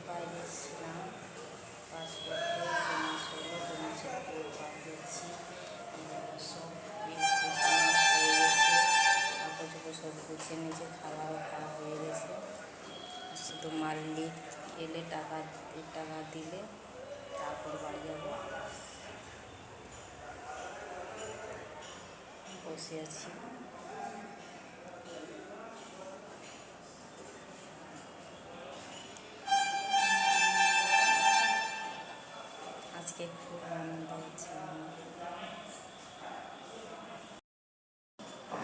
বাইরে ছিলাম কাজ করতে। 2 মাস হলো, 2 মাসের পর বাড়ি যাচ্ছি। সব হয়ে গেছে, কাপড় চোপড় সব গুছিয়ে নিয়েছে, খাওয়াও খাওয়া হয়ে গেছে। শুধু মালিক এলে টাকা দিলে তারপর বাড়ি যাব। বসে আছি। আজকে খুব আনন্দ হচ্ছে।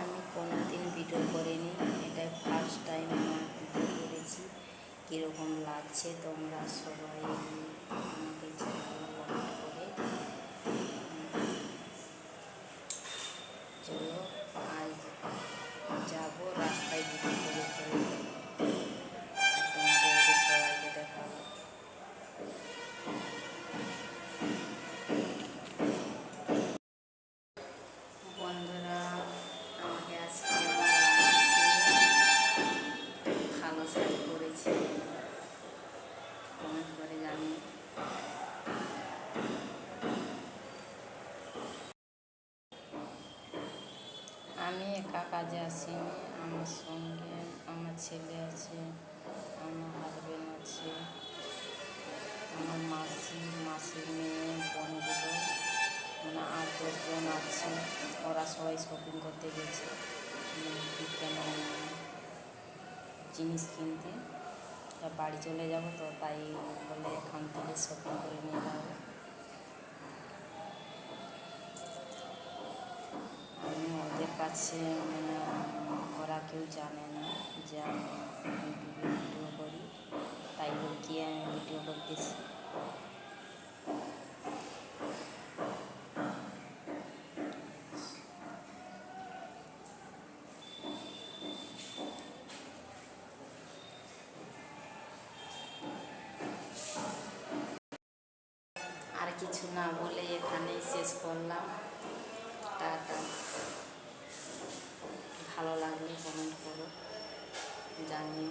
আমি কোনোদিন ভিডিও করিনি, এটাই ফার্স্ট টাইম আমার ভিডিও করেছি। কীরকম লাগছে তোমরা সবাই আমাকে জানাও কমেন্ট করে। চলো আজ যাবো, রাস্তায় ভিডিও করে তোমাদেরকে সবাইকে দেখাবো। বন্ধুরা, আমাকে আজকে ভালো শাড়ি পরেছি, কমেন্ট করে জানিয়ে। আমি একা কাজে আসিনি, আমার সঙ্গে আমার ছেলে আছে, আমার হাজবেন্ড আছে, আমার মাসির মেয়ে, বোনগুলো, মানে 8-10 জন আছে। ওরা সবাই শপিং করতে গেছে কেন জিনিস কিনতে। তা বাড়ি চলে যাব, তো তাই বলে এখান থেকে শপিং করে নিয়ে যাবো। আমি ওদের কাছে মানে ওরা কেউ জানে না যে আমি ইউটিউবে ভিডিও করি, তাই বলে কি আমি ভিডিও করতেছি। আর কিছু না বলে এখানেই শেষ করলাম। টাটা। ভালো লাগলে কমেন্ট করো, জানিও।